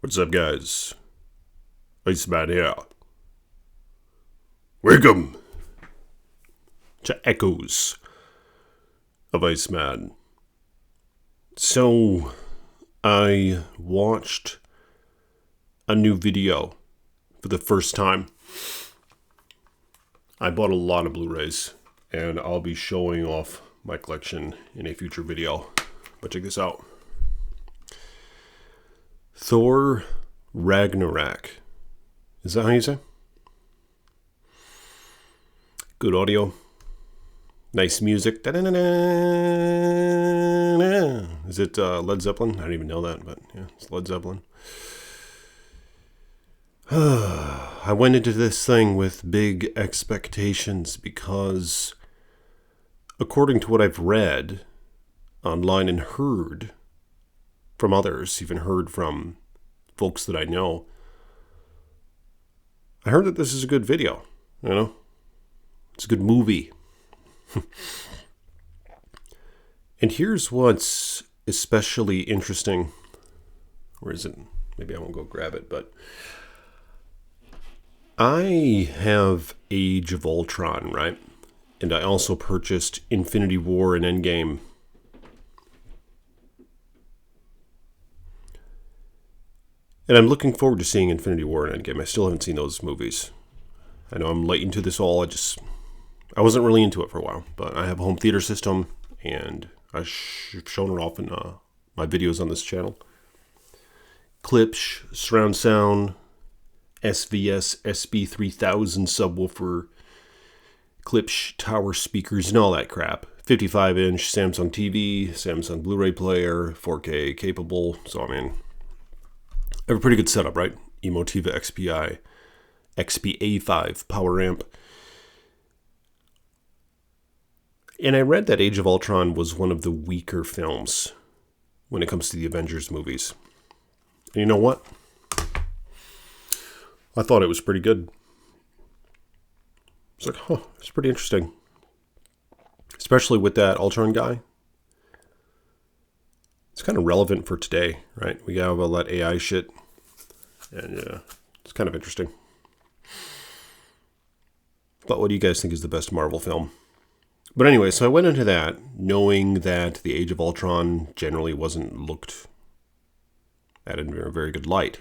What's up, guys? Iceman here. Welcome to Echoes of Iceman. So, I watched a new video for the first time. I bought a lot of Blu-rays, and I'll be showing off my collection in a future video. But check this out. THOR RAGNAROK. Is that how you say? Good audio. Nice music. Da-da-da-da. Is it Led Zeppelin? I don't even know that, but yeah, it's Led Zeppelin. I went into this thing with big expectations because, according to what I've read online and heard from others, even heard from folks that I know, I heard that this is a good video, It's a good movie. And here's what's especially interesting. Where is it? Maybe I won't go grab it, but I have Age of Ultron, right? And I also purchased Infinity War and Endgame. And I'm looking forward to seeing Infinity War and Endgame. I still haven't seen those movies. I know I'm late into this all. I wasn't really into it for a while. But I have a home theater system, and I've shown it off in my videos on this channel. Clips, surround sound, SVS SB3000 subwoofer, Klipsch tower speakers, and all that crap. 55-inch Samsung TV, Samsung Blu-ray player, 4K capable. So, I have a pretty good setup, right? Emotiva XP-A5 power amp. And I read that Age of Ultron was one of the weaker films when it comes to the Avengers movies. And you know what? I thought it was pretty good. It's like, it's pretty interesting. Especially with that Ultron guy. It's kind of relevant for today, right? We got all that AI shit. And it's kind of interesting. But what do you guys think is the best Marvel film? But anyway, so I went into that knowing that the Age of Ultron generally wasn't looked at in a very good light.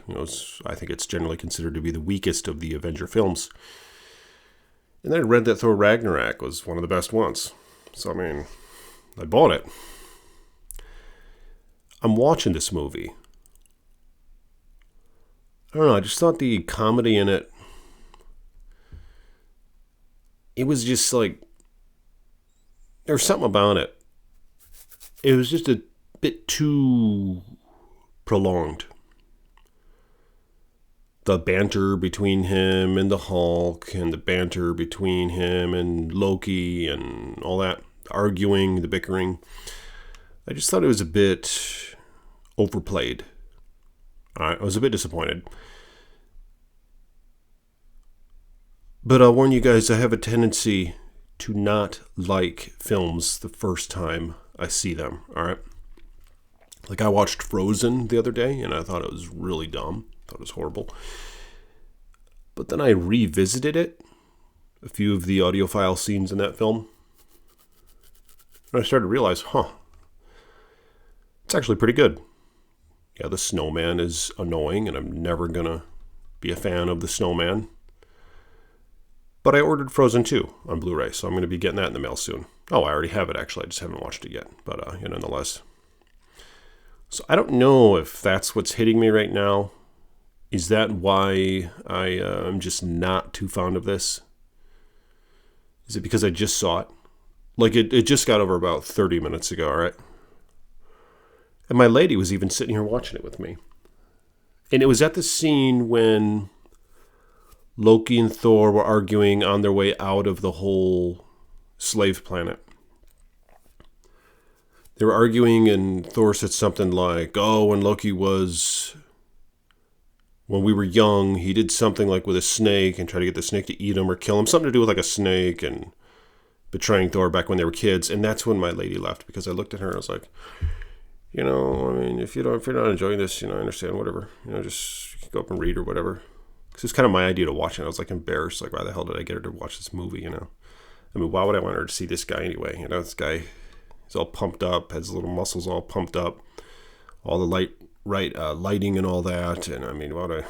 I think it's generally considered to be the weakest of the Avenger films. And then I read that Thor Ragnarok was one of the best ones. So, I bought it. I'm watching this movie. I don't know, I just thought the comedy in it, it was just like, there was something about it. It was just a bit too prolonged. The banter between him and the Hulk, and the banter between him and Loki, and all that arguing, the bickering. I just thought it was a bit overplayed. I was a bit disappointed. But I'll warn you guys, I have a tendency to not like films the first time I see them, alright? Like I watched Frozen the other day, and I thought it was really dumb. I thought it was horrible. But then I revisited it, a few of the audiophile scenes in that film, and I started to realize, it's actually pretty good. Yeah, the snowman is annoying, and I'm never going to be a fan of the snowman. But I ordered Frozen 2 on Blu-ray, so I'm going to be getting that in the mail soon. Oh, I already have it, actually. I just haven't watched it yet. But, nonetheless. So I don't know if that's what's hitting me right now. Is that why I am just not too fond of this? Is it because I just saw it? Like, it just got over about 30 minutes ago, all right? And my lady was even sitting here watching it with me. And it was at the scene when Loki and Thor were arguing on their way out of the whole slave planet. They were arguing, and Thor said something like, when Loki was... When we were young, he did something like with a snake and tried to get the snake to eat him or kill him. Something to do with like a snake and betraying Thor back when they were kids. And that's when my lady left, because I looked at her and I was like, I mean, if you're not enjoying this, I understand, whatever. Just go up and read or whatever. Because it's kind of my idea to watch it. I was like embarrassed, like, why the hell did I get her to watch this movie? I mean, why would I want her to see this guy anyway? This guy, he's all pumped up, has little muscles all pumped up, all the lighting and all that. And I mean, why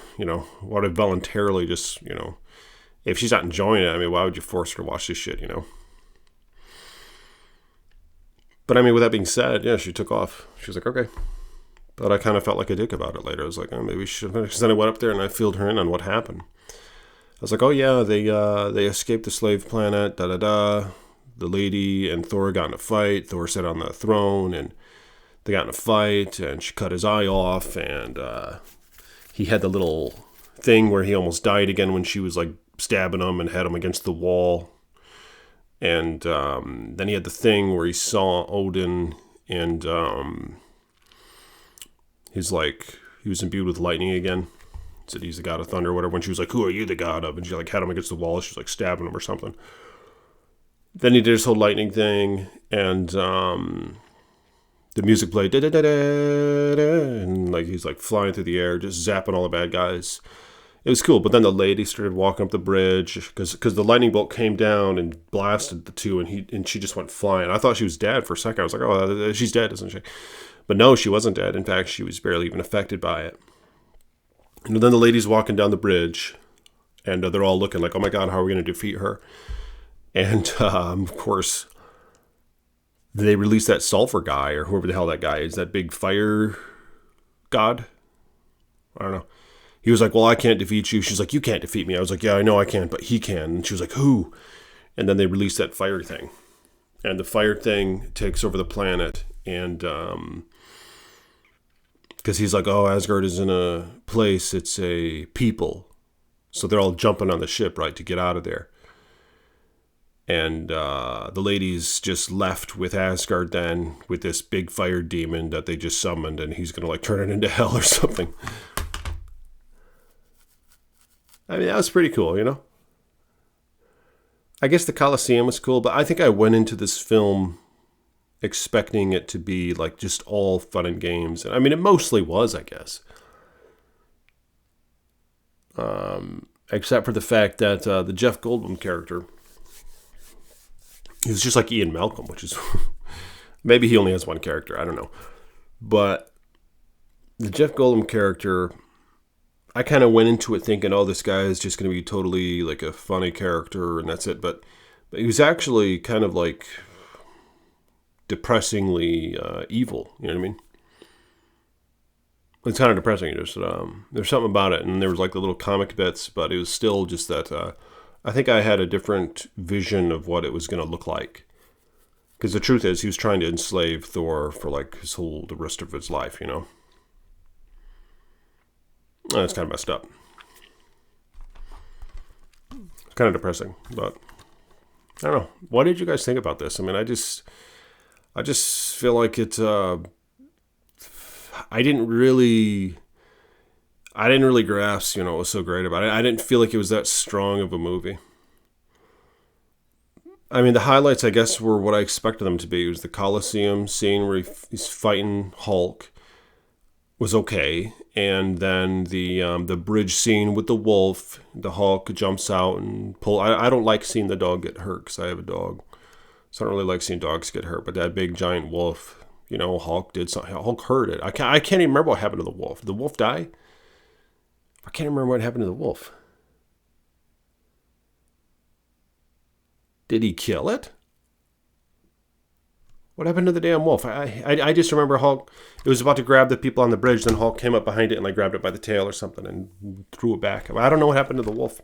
would I voluntarily just, if she's not enjoying it, I mean, why would you force her to watch this shit? But I mean, with that being said, yeah, she took off. She was like, okay. But I kind of felt like a dick about it later. I was like, oh, maybe we should. Because then I went up there and I filled her in on what happened. I was like, oh yeah, they escaped the slave planet, da-da-da. The lady and Thor got in a fight. Thor sat on the throne and they got in a fight and she cut his eye off. And he had the little thing where he almost died again when she was like stabbing him and had him against the wall. And then he had the thing where he saw Odin and he was imbued with lightning again. Said he's the god of thunder or whatever. When she was like, who are you the god of? And she like had him against the wall. She was like stabbing him or something. Then he did his whole lightning thing. And the music played. And like he's like flying through the air, just zapping all the bad guys. It was cool. But then the lady started walking up the bridge because the lightning bolt came down and blasted the two. And she just went flying. I thought she was dead for a second. I was like, oh, she's dead, isn't she? But no, she wasn't dead. In fact, she was barely even affected by it. And then the lady's walking down the bridge, and they're all looking like, oh my God, how are we going to defeat her? And, of course, they released that sulfur guy, or whoever the hell that guy is, that big fire god. I don't know. He was like, well, I can't defeat you. She's like, you can't defeat me. I was like, yeah, I know I can't, but he can. And she was like, who? And then they released that fire thing. And the fire thing takes over the planet, and because he's like, oh, Asgard isn't a place, it's a people. So they're all jumping on the ship, right, to get out of there. And the ladies just left with Asgard then, with this big fire demon that they just summoned, and he's going to like turn it into hell or something. I mean, that was pretty cool, I guess the Colosseum was cool, but I think I went into this film expecting it to be like just all fun and games. And I mean, it mostly was, I guess. Except for the fact that the Jeff Goldblum character, he was just like Ian Malcolm, which is maybe he only has one character, I don't know. But the Jeff Goldblum character, I kind of went into it thinking, oh, this guy is just going to be totally like a funny character and that's it. But he was actually kind of like depressingly evil, you know what I mean? It's kind of depressing. There's something about it, and there was like the little comic bits, but it was still just that I think I had a different vision of what it was going to look like. Because the truth is, he was trying to enslave Thor for like the rest of his life, It's kind of messed up. It's kind of depressing, but I don't know. What did you guys think about this? I mean, I just feel like it. I didn't really grasp, what was so great about it. I didn't feel like it was that strong of a movie. I mean, the highlights, I guess, were what I expected them to be. It was the Colosseum scene where he's fighting Hulk. Was okay, and then the bridge scene with the wolf. The Hulk jumps out and pull. I don't like seeing the dog get hurt because I have a dog, so I don't really like seeing dogs get hurt. But that big giant wolf, Hulk did something. Hulk hurt it. I can't even remember what happened to the wolf. Did the wolf die? I can't remember what happened to the wolf. Did he kill it? What happened to the damn wolf? I just remember Hulk. It was about to grab the people on the bridge. Then Hulk came up behind it and like grabbed it by the tail or something and threw it back. I don't know what happened to the wolf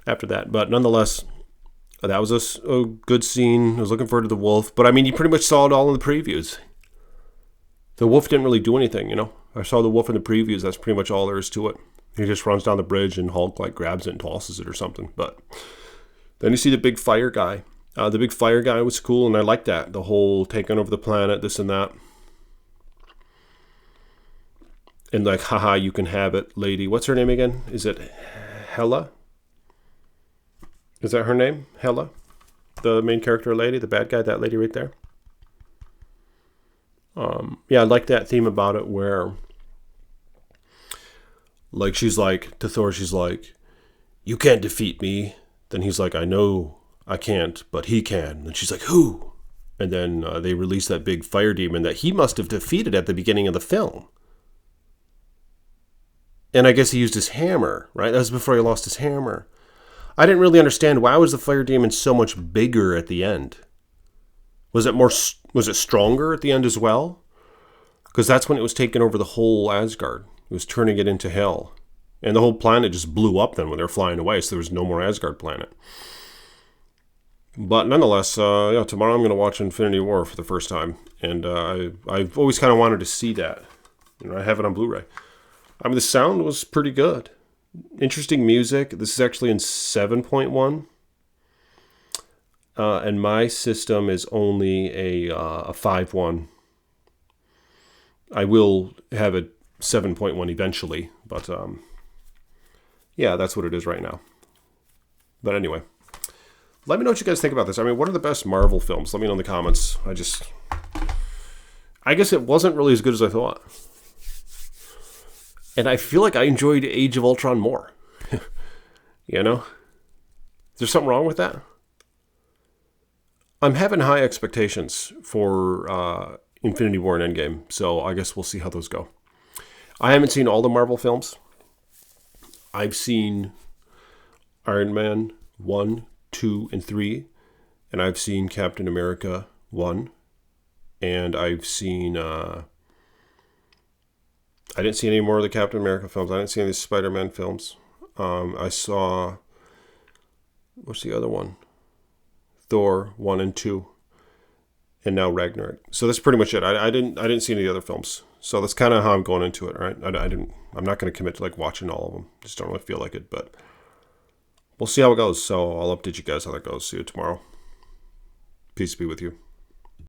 after that, but nonetheless, that was a good scene. I was looking forward to the wolf, but I mean, you pretty much saw it all in the previews. The wolf didn't really do anything, I saw the wolf in the previews. That's pretty much all there is to it. He just runs down the bridge and Hulk like grabs it and tosses it or something. But then you see the big fire guy. The big fire guy was cool, and I liked that. The whole taking over the planet, this and that. And like, haha, you can have it, lady. What's her name again? Is it Hela? Is that her name? Hela? The main character lady, the bad guy, that lady right there? Yeah, I like that theme about it where, like, she's like, to Thor, she's like, you can't defeat me. Then he's like, I know I can't, but he can. And she's like, who? And then they release that big fire demon that he must have defeated at the beginning of the film. And I guess he used his hammer, right? That was before he lost his hammer. I didn't really understand, why was the fire demon so much bigger at the end? Was it stronger at the end as well? Because that's when it was taking over the whole Asgard. It was turning it into hell. And the whole planet just blew up then when they were flying away, so there was no more Asgard planet. But nonetheless, tomorrow I'm going to watch Infinity War for the first time. And I've always kind of wanted to see that. I have it on Blu-ray. I mean, the sound was pretty good. Interesting music. This is actually in 7.1. And my system is only a 5.1. I will have a 7.1 eventually, but yeah, that's what it is right now. But anyway, let me know what you guys think about this. I mean, what are the best Marvel films? Let me know in the comments. I guess it wasn't really as good as I thought. And I feel like I enjoyed Age of Ultron more. You know? Is there something wrong with that? I'm having high expectations for Infinity War and Endgame, so I guess we'll see how those go. I haven't seen all the Marvel films. I've seen Iron Man 1, 2, and 3, and I've seen Captain America 1, and I've seen... I didn't see any more of the Captain America films. I didn't see any of the Spider-Man films. I saw... What's the other one? Thor 1 and 2. And now Ragnarok. So that's pretty much it. I didn't see any of the other films. So that's kind of how I'm going into it, right? I'm not going to commit to like watching all of them. Just don't really feel like it, but we'll see how it goes. So I'll update you guys how that goes. See you tomorrow. Peace be with you.